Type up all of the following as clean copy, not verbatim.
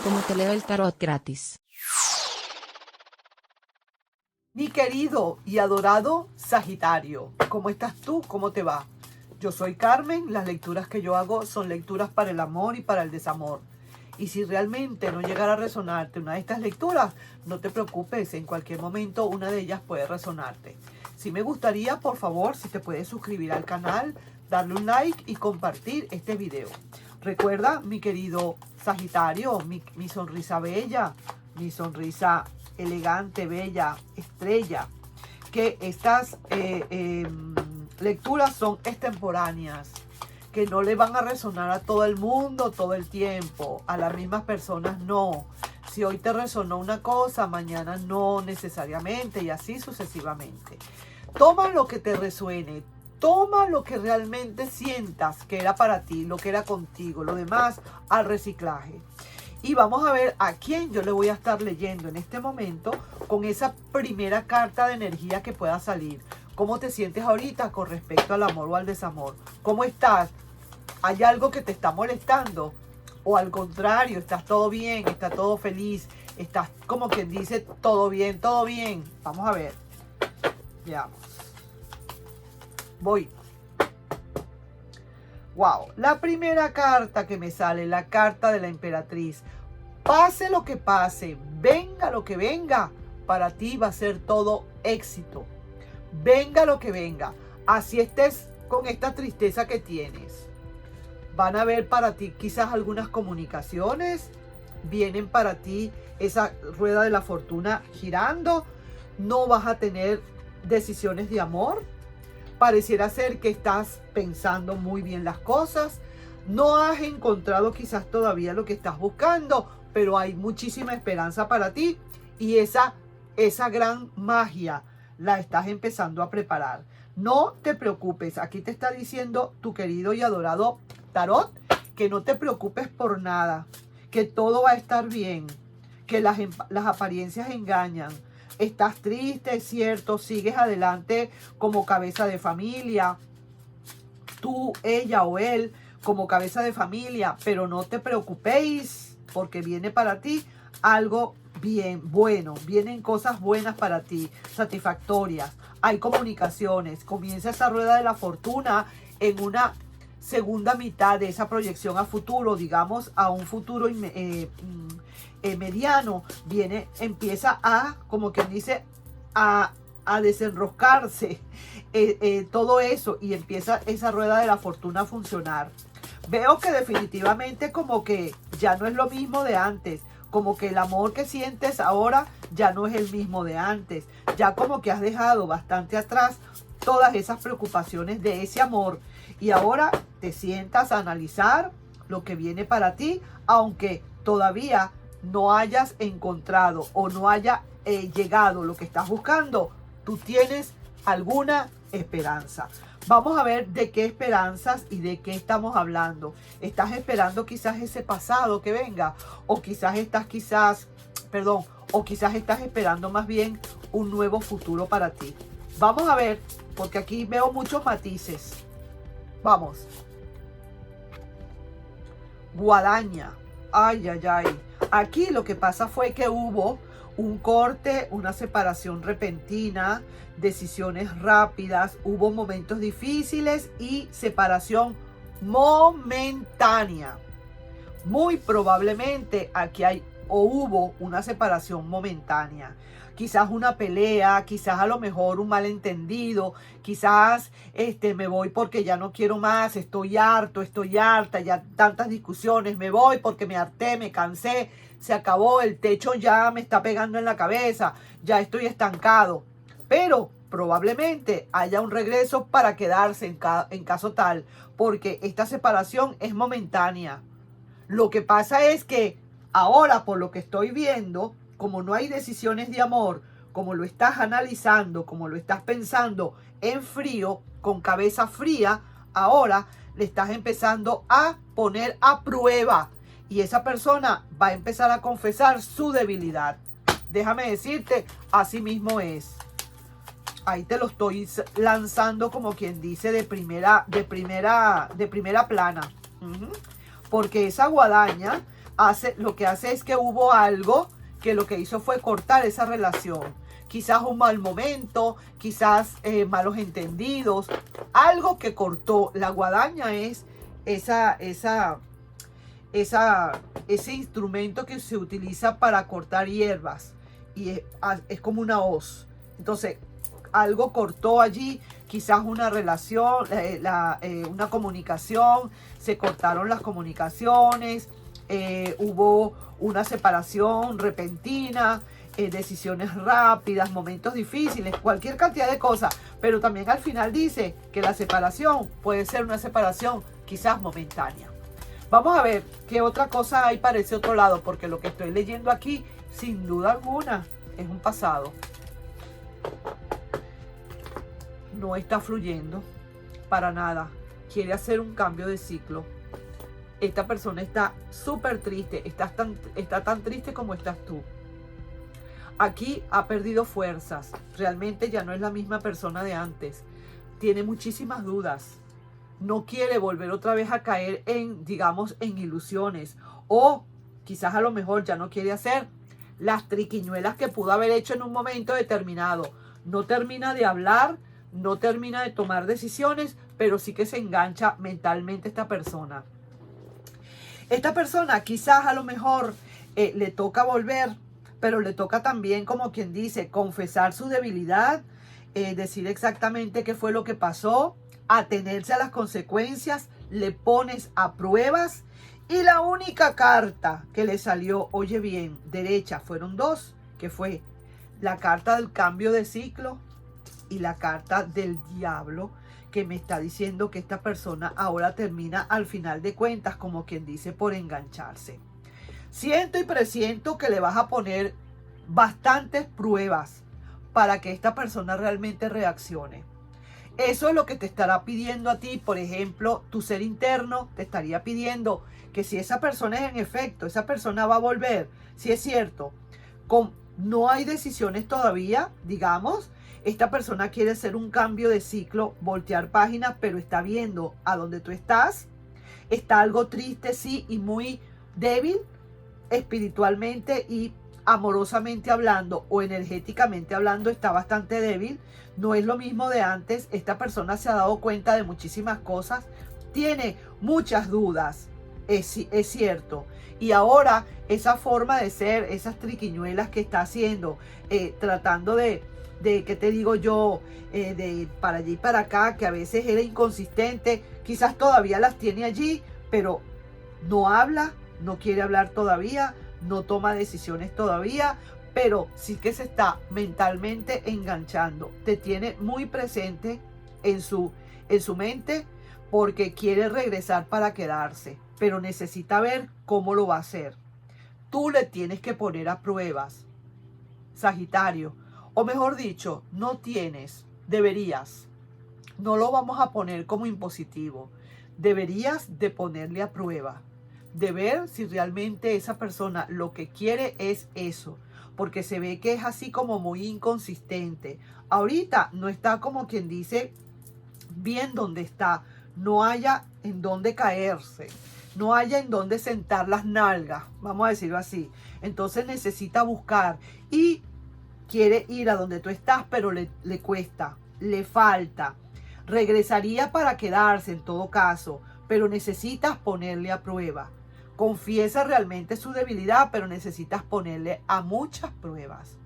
cómo te leo el tarot gratis. Mi querido y adorado Sagitario, ¿cómo estás tú? ¿Cómo te va? Yo soy Carmen, las lecturas que yo hago son lecturas para el amor y para el desamor. Y si realmente no llegara a resonarte una de estas lecturas, no te preocupes, en cualquier momento una de ellas puede resonarte. Si me gustaría, por favor, si te puedes suscribir al canal, darle un like y compartir este video. Recuerda, mi querido Sagitario, mi sonrisa bella, mi sonrisa elegante, bella, estrella, que estas lecturas son extemporáneas, que no le van a resonar a todo el mundo todo el tiempo, a las mismas personas no. Si hoy te resonó una cosa, mañana no necesariamente, y así sucesivamente. Toma lo que te resuene, toma lo que realmente sientas que era para ti, lo que era contigo, lo demás al reciclaje. Y vamos a ver a quién yo le voy a estar leyendo en este momento con esa primera carta de energía que pueda salir. ¿Cómo te sientes ahorita con respecto al amor o al desamor? ¿Cómo estás? ¿Hay algo que te está molestando? O al contrario, estás todo bien, está todo feliz, estás como quien dice todo bien, todo bien. Vamos a ver. Veamos. Voy. Wow, la primera carta que me sale, la carta de la emperatriz. Pase lo que pase, venga lo que venga, para ti va a ser todo éxito. Venga lo que venga, así estés con esta tristeza que tienes. Van a haber para ti quizás algunas comunicaciones, vienen para ti esa rueda de la fortuna girando, no vas a tener decisiones de amor. Pareciera ser que estás pensando muy bien las cosas. No has encontrado quizás todavía lo que estás buscando, pero hay muchísima esperanza para ti. Y esa gran magia la estás empezando a preparar. No te preocupes. Aquí te está diciendo tu querido y adorado Tarot que no te preocupes por nada. Que todo va a estar bien. Que las apariencias engañan. Estás triste, es cierto, sigues adelante como cabeza de familia, tú, ella o él como cabeza de familia, pero no te preocupéis porque viene para ti algo bien bueno, vienen cosas buenas para ti, satisfactorias, hay comunicaciones, comienza esa rueda de la fortuna en una segunda mitad de esa proyección a futuro, digamos a un futuro mediano, empieza a, como quien dice, a desenroscarse todo eso y empieza esa rueda de la fortuna a funcionar. Veo que definitivamente como que ya no es lo mismo de antes, como que el amor que sientes ahora ya no es el mismo de antes, ya como que has dejado bastante atrás todas esas preocupaciones de ese amor y ahora te sientas a analizar lo que viene para ti, aunque todavía no hayas encontrado o no haya llegado lo que estás buscando, tú tienes alguna esperanza. Vamos a ver de qué esperanzas y de qué estamos hablando. ¿Estás esperando quizás ese pasado que venga? O quizás estás esperando más bien un nuevo futuro para ti. Vamos a ver, porque aquí veo muchos matices. Vamos. Guadaña. Ay, ay, ay. Aquí lo que pasa fue que hubo un corte, una separación repentina, decisiones rápidas, hubo momentos difíciles y separación momentánea. Muy probablemente aquí hubo una separación momentánea. Quizás una pelea, quizás a lo mejor un malentendido, quizás me voy porque ya no quiero más, estoy harto, estoy harta, ya tantas discusiones, me voy porque me harté, me cansé, se acabó, el techo ya me está pegando en la cabeza, ya estoy estancado. Pero probablemente haya un regreso para quedarse en caso tal, porque esta separación es momentánea. Lo que pasa es que ahora, por lo que estoy viendo, como no hay decisiones de amor, como lo estás analizando, como lo estás pensando en frío, con cabeza fría, ahora le estás empezando a poner a prueba. Y esa persona va a empezar a confesar su debilidad. Déjame decirte, así mismo es. Ahí te lo estoy lanzando como quien dice de primera plana. Porque esa guadaña lo que hace es que hubo algo que lo que hizo fue cortar esa relación. Quizás un mal momento, quizás malos entendidos, algo que cortó. La guadaña es ese instrumento que se utiliza para cortar hierbas y es como una hoz. Entonces, algo cortó allí, quizás una relación, una comunicación, se cortaron las comunicaciones, hubo una separación repentina, decisiones rápidas, momentos difíciles, cualquier cantidad de cosas. Pero también al final dice que la separación puede ser una separación quizás momentánea. Vamos a ver qué otra cosa hay para ese otro lado, porque lo que estoy leyendo aquí, sin duda alguna, es un pasado. No está fluyendo para nada. Quiere hacer un cambio de ciclo. Esta persona está súper triste. Está tan triste como estás tú. Aquí ha perdido fuerzas. Realmente ya no es la misma persona de antes. Tiene muchísimas dudas. No quiere volver otra vez a caer en, digamos, en ilusiones. O quizás a lo mejor ya no quiere hacer las triquiñuelas que pudo haber hecho en un momento determinado. No termina de hablar, no termina de tomar decisiones, pero sí que se engancha mentalmente esta persona. Esta persona quizás a lo mejor le toca volver, pero le toca también, como quien dice, confesar su debilidad, decir exactamente qué fue lo que pasó, atenerse a las consecuencias, le pones a pruebas. Y la única carta que le salió, oye bien, derecha, fueron dos, que fue la carta del cambio de ciclo y la carta del diablo, que me está diciendo que esta persona ahora termina al final de cuentas, como quien dice, por engancharse. Siento y presiento que le vas a poner bastantes pruebas para que esta persona realmente reaccione. Eso es lo que te estará pidiendo a ti. Por ejemplo, tu ser interno te estaría pidiendo que si esa persona es en efecto, esa persona va a volver, si es cierto, no hay decisiones todavía, digamos, esta persona quiere hacer un cambio de ciclo, voltear páginas, pero está viendo a donde tú estás, está algo triste, sí, y muy débil espiritualmente y amorosamente hablando o energéticamente hablando, está bastante débil. No es lo mismo de antes. Esta persona se ha dado cuenta de muchísimas cosas, tiene muchas dudas, es cierto. Y ahora esa forma de ser, esas triquiñuelas que está haciendo, tratando de ¿qué te digo yo? De para allí y para acá, que a veces era inconsistente, quizás todavía las tiene allí, pero no habla, no quiere hablar todavía, no toma decisiones todavía, pero sí que se está mentalmente enganchando. Te tiene muy presente en su mente porque quiere regresar para quedarse, pero necesita ver cómo lo va a hacer. Tú le tienes que poner a pruebas, Sagitario, o mejor dicho, no tienes, deberías. No lo vamos a poner como impositivo. Deberías de ponerle a prueba, de ver si realmente esa persona lo que quiere es eso, porque se ve que es así como muy inconsistente. Ahorita no está, como quien dice, bien donde está, no haya en dónde caerse, no haya en dónde sentar las nalgas, vamos a decirlo así. Entonces necesita buscar y quiere ir a donde tú estás, pero le cuesta, le falta. Regresaría para quedarse en todo caso, pero necesitas ponerle a prueba. Confiesa realmente su debilidad, pero necesitas ponerle a muchas pruebas.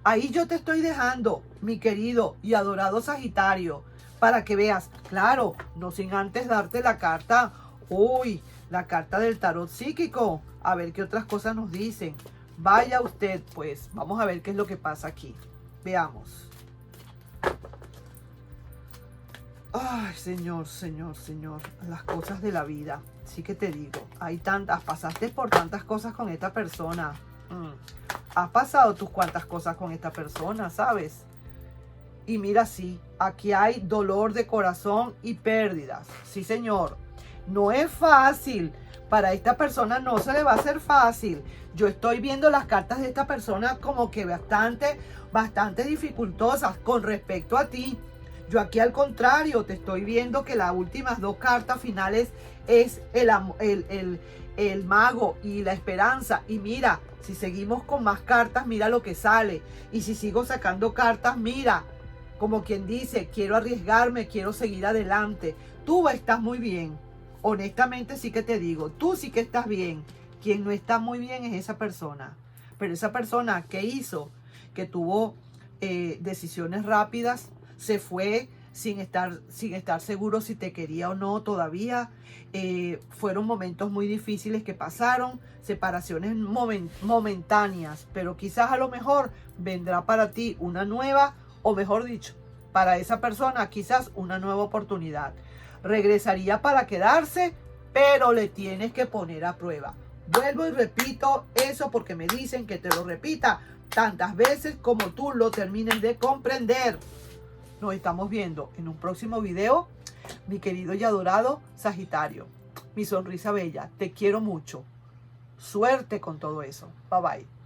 Ahí yo te estoy dejando, mi querido y adorado Sagitario, para que veas, claro, no sin antes darte la carta, la carta del tarot psíquico, a ver qué otras cosas nos dicen. Vaya usted, pues, vamos a ver qué es lo que pasa aquí. Veamos. Ay, señor, las cosas de la vida. Sí que te digo, hay tantas, pasaste por tantas cosas con esta persona. Has pasado tus cuantas cosas con esta persona, ¿sabes? Y mira, sí, aquí hay dolor de corazón y pérdidas. Sí, señor. No es fácil. Para esta persona no se le va a hacer fácil. Yo estoy viendo las cartas de esta persona como que bastante dificultosas con respecto a ti. Yo aquí al contrario, te estoy viendo que las últimas dos cartas finales es el mago y la esperanza. Y mira, si seguimos con más cartas, mira lo que sale. Y si sigo sacando cartas, mira, como quien dice, quiero arriesgarme, quiero seguir adelante. Tú estás muy bien. Honestamente sí que te digo, tú sí que estás bien. Quien no está muy bien es esa persona. Pero esa persona que hizo, que tuvo decisiones rápidas, se fue sin estar seguro si te quería o no todavía. Fueron momentos muy difíciles que pasaron, separaciones momentáneas, pero quizás a lo mejor vendrá para ti una nueva, o mejor dicho, para esa persona quizás una nueva oportunidad. Regresaría para quedarse, pero le tienes que poner a prueba. Vuelvo y repito eso porque me dicen que te lo repita tantas veces como tú lo termines de comprender. Nos estamos viendo en un próximo video, mi querido y adorado Sagitario. Mi sonrisa bella, te quiero mucho. Suerte con todo eso. Bye bye.